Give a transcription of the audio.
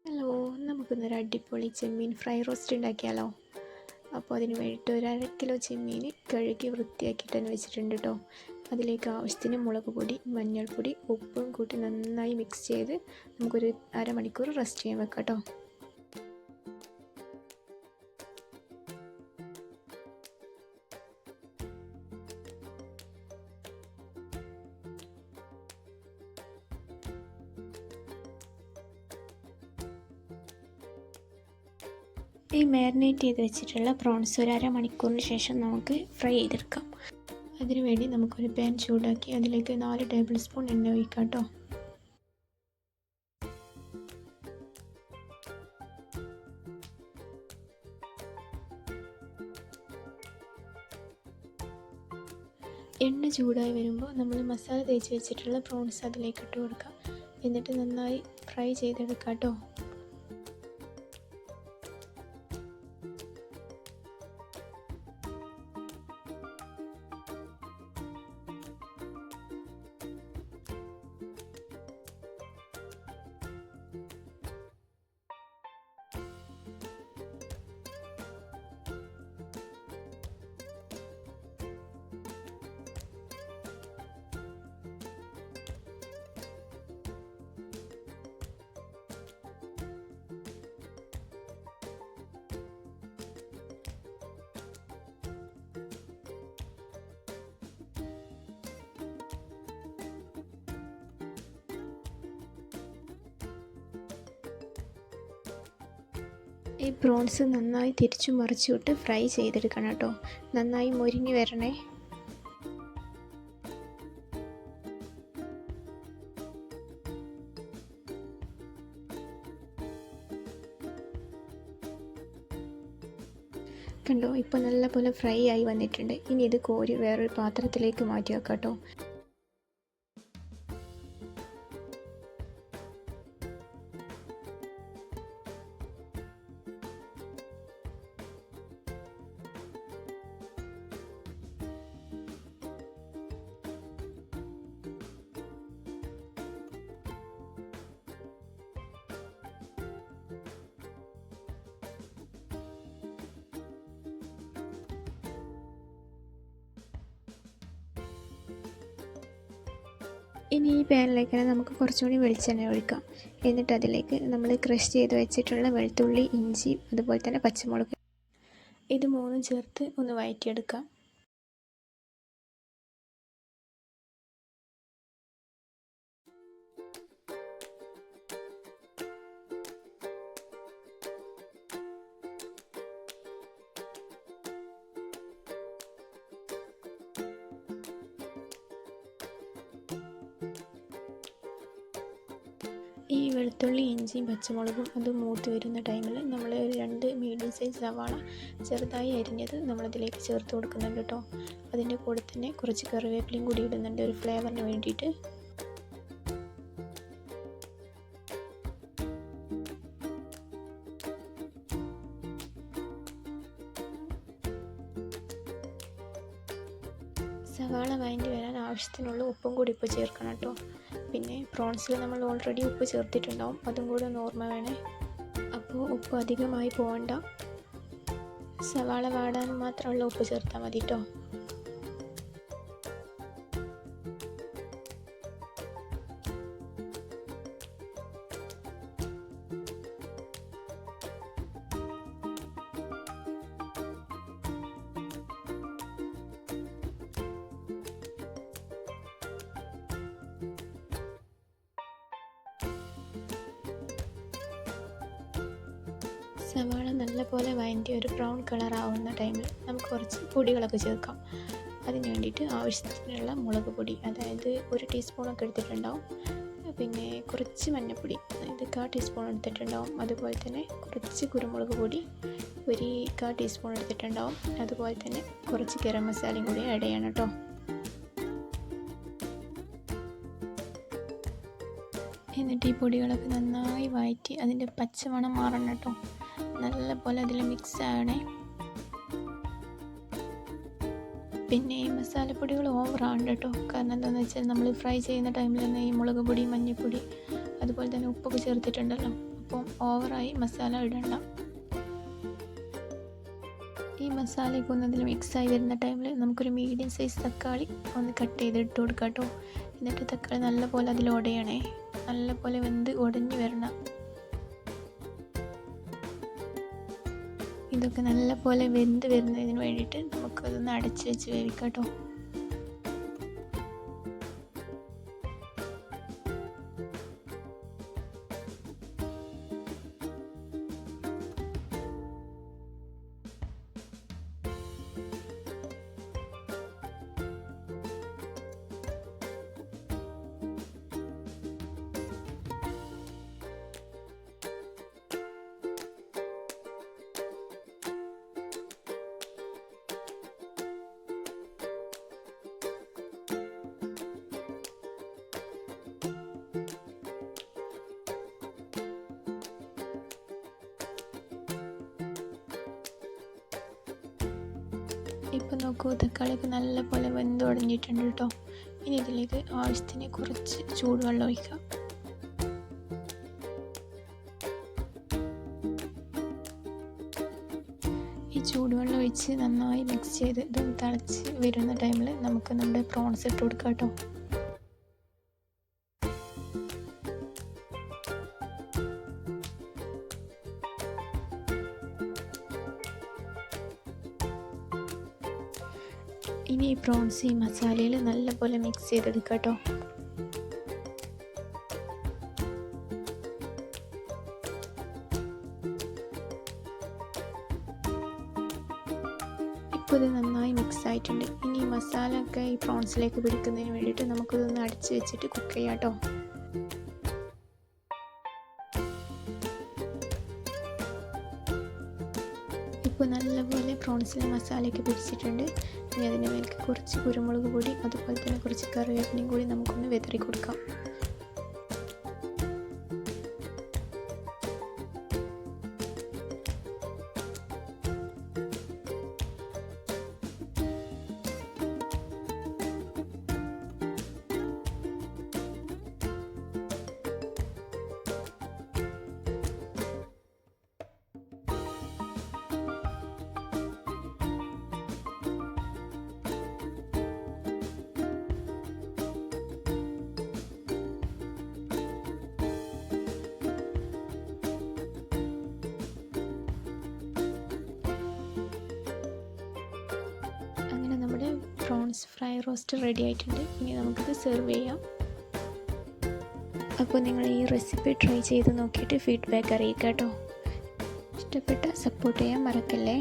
Hello, നമുക്കിന്നൊരു അടിപൊളി ചെമ്മീൻ fry roast ഉണ്ടാക്കിയാലോ. അപ്പോൾ അതിന് വേണ്ടിയിട്ട് ഒരു 1/2 കിലോ ചെമ്മീൻ കഴുകി വൃത്തിയാക്കിയിട്ട് തന്നെ വെച്ചിട്ടുണ്ട് കേട്ടോ. അതിലേക്ക് ആവശ്യത്തിന് മുളക് പൊടി, മഞ്ഞൾപ്പൊടി, ഉപ്പും കൂട്ടി നന്നായി മിക്സ് ചെയ്ത് നമുക്കൊരു അരമണിക്കൂർ റെസ്റ്റ് ചെയ്യാൻ വെക്കാം കേട്ടോ. ഈ മാരിനേറ്റ് ചെയ്ത് വെച്ചിട്ടുള്ള പ്രോൺസ് ഒരു അരമണിക്കൂറിന് ശേഷം നമുക്ക് ഫ്രൈ ചെയ്തെടുക്കാം. അതിനുവേണ്ടി നമുക്കൊരു പാൻ ചൂടാക്കി അതിലേക്ക് 4 ടേബിൾ സ്പൂൺ എണ്ണ ഒഴിക്കാം കേട്ടോ. എണ്ണ ചൂടായി വരുമ്പോൾ നമ്മൾ മസാല തേച്ച് വെച്ചിട്ടുള്ള പ്രോൺസ് അതിലേക്ക് ഇട്ട് കൊടുക്കാം. എന്നിട്ട് നന്നായി ഫ്രൈ ചെയ്തെടുക്കാം കേട്ടോ. ഈ പ്രോൺസ് നന്നായി തിരിച്ചു മറിച്ചിട്ട് ഫ്രൈ ചെയ്തെടുക്കണം കേട്ടോ. നന്നായി മൊരിഞ്ഞ് വരണേ. കണ്ടോ, ഇപ്പോൾ നല്ലപോലെ ഫ്രൈ ആയി വന്നിട്ടുണ്ട്. ഇനി ഇത് കോരി വേറൊരു പാത്രത്തിലേക്ക് മാറ്റി വെക്കാം കേട്ടോ. ഇനി ഈ പാനിലേക്ക് നമുക്ക് കുറച്ചുകൂടി വെളിച്ചെണ്ണ ഒഴിക്കാം. എന്നിട്ട് അതിലേക്ക് നമ്മൾ ക്രഷ് ചെയ്ത് വെച്ചിട്ടുള്ള വെളുത്തുള്ളി, ഇഞ്ചി, അതുപോലെ തന്നെ പച്ചമുളക്, ഇത് മൂന്നും ചേർത്ത് ഒന്ന് വഴറ്റിയെടുക്കാം. ഈ വെളുത്തുള്ളി, ഇഞ്ചിയും പച്ചമുളകും അത് മൂത്ത് വരുന്ന ടൈമിൽ നമ്മൾ ഒരു 2 മീഡിയം സൈസ് സവാള ചെറുതായി അരിഞ്ഞത് നമ്മളതിലേക്ക് ചേർത്ത് കൊടുക്കുന്നുണ്ട് കേട്ടോ. അതിൻ്റെ കൂടെ തന്നെ കുറച്ച് കറിവേപ്പിലയും കൂടി ഇടുന്നുണ്ട് ഒരു ഫ്ലേവറിന് വേണ്ടിയിട്ട്. സവാള വഴണ്ടി വരാൻ ആവശ്യത്തിനുള്ള ഉപ്പും കൂടി ഇപ്പോൾ ചേർക്കണം കേട്ടോ. പിന്നെ പ്രോൺസിൽ നമ്മൾ ഓൾറെഡി ഉപ്പ് ചേർത്തിട്ടുണ്ടാവും, അതും കൂടെ ഒന്ന് ഓർമ്മ വേണേ. അപ്പോൾ ഉപ്പ് അധികമായി പോകണ്ട, സവാള വാടാൻ മാത്രമുള്ള ഉപ്പ് ചേർത്താൽ മതി കേട്ടോ. സവാള നല്ലപോലെ വഴറ്റി ഒരു ബ്രൗൺ കളർ ആവുന്ന ടൈമിൽ നമുക്ക് കുറച്ച് പൊടികളൊക്കെ ചേർക്കാം. അതിന് വേണ്ടിയിട്ട് ആവശ്യത്തിനുള്ള മുളക് പൊടി, അതായത് 1 ടീസ്പൂണൊക്കെ എടുത്തിട്ടുണ്ടാവും. പിന്നെ കുറച്ച് മഞ്ഞൾപ്പൊടി, അതായത് 1/4 ടീസ്പൂൺ എടുത്തിട്ടുണ്ടാവും. അതുപോലെ തന്നെ കുറച്ച് കുരുമുളക് പൊടി 1/4 ടീസ്പൂൺ എടുത്തിട്ടുണ്ടാവും. അതുപോലെ തന്നെ കുറച്ച് ഗരം മസാലയും കൂടി ആഡ് ചെയ്യണം കേട്ടോ. എന്നിട്ട് ഈ പൊടികളൊക്കെ നന്നായി വഴറ്റി അതിൻ്റെ പച്ചമണം മാറണം കേട്ടോ. നല്ലപോലെ അതിൽ മിക്സ് ആവണേ. പിന്നെ ഈ മസാലപ്പൊടികൾ ഓവറാണ് കേട്ടോ. കാരണം എന്താണെന്ന് വെച്ചാൽ നമ്മൾ ഫ്രൈ ചെയ്യുന്ന ടൈമിൽ തന്നെ ഈ മുളക് പൊടി, മഞ്ഞൾപ്പൊടി, അതുപോലെ തന്നെ ഉപ്പൊക്കെ ചേർത്തിട്ടുണ്ടല്ലോ. അപ്പം ഓവറായി മസാല ഇടണ്ട. ഈ മസാലയൊക്കെ ഒന്ന് അതിൽ മിക്സായി വരുന്ന ടൈമിൽ നമുക്കൊരു മീഡിയം സൈസ് തക്കാളി ഒന്ന് കട്ട് ചെയ്ത് ഇട്ട് കൊടുക്കാം കേട്ടോ. എന്നിട്ട് തക്കാളി നല്ലപോലെ അതിൽ ഉടയണേ, നല്ലപോലെ വെന്ത് ഉടഞ്ഞു വരണം. ഇതൊക്കെ നല്ലപോലെ വെന്ത് വരുന്നതിന് വേണ്ടിയിട്ട് നമുക്കതൊന്ന് അടച്ച് വെച്ച് വേവിക്കാം കേട്ടോ. ഇപ്പം നോക്കൂ, തക്കാളിയൊക്കെ നല്ലപോലെ വെന്ത് ഉടഞ്ഞിട്ടുണ്ട് കേട്ടോ. ഇനി ഇതിലേക്ക് ആവശ്യത്തിന് കുറച്ച് ചൂടുവെള്ളം ഒഴിക്കാം. ഈ ചൂടുവെള്ളം ഒഴിച്ച് നന്നായി മിക്സ് ചെയ്ത് ഇത് തിളച്ച് വരുന്ന ടൈമിൽ നമുക്ക് നമ്മുടെ പ്രോൺസ് ഇട്ട് കൊടുക്കാം കേട്ടോ. ഇനി ഈ പ്രോൺസ് ഈ മസാലയിൽ നല്ലപോലെ മിക്സ് ചെയ്തെടുക്കാം കേട്ടോ. ഇപ്പോൾ ഇത് നന്നായി മിക്സ് ആയിട്ടുണ്ട്. ഇനി ഈ മസാല ഒക്കെ ഈ പ്രോൺസിലേക്ക് പിടിക്കുന്നതിന് വേണ്ടിയിട്ട് നമുക്കിതൊന്ന് അടച്ച് വെച്ചിട്ട് കുക്ക് ചെയ്യാം കേട്ടോ. ഇപ്പോൾ നല്ലപോലെ പ്രോൺസിലെ മസാലയൊക്കെ പിടിച്ചിട്ടുണ്ട്. ഇനി അതിൻ്റെ മേലേക്ക് കുറച്ച് കുരുമുളക് പൊടി അതുപോലെ തന്നെ കുറച്ച് കറിവേപ്പിലയും കൂടി നമുക്കൊന്ന് വിതറി കൊടുക്കാം. പ്രോൺസ് ഫ്രൈ റോസ്റ്റ് റെഡി ആയിട്ടുണ്ട്. ഇനി നമുക്കിത് സെർവ് ചെയ്യാം. അപ്പോൾ നിങ്ങൾ ഈ റെസിപ്പി ട്രൈ ചെയ്ത് നോക്കിയിട്ട് ഫീഡ്ബാക്ക് അറിയിക്കാം കേട്ടോ. ഇഷ്ടപ്പെട്ട സപ്പോർട്ട് ചെയ്യാൻ മറക്കല്ലേ.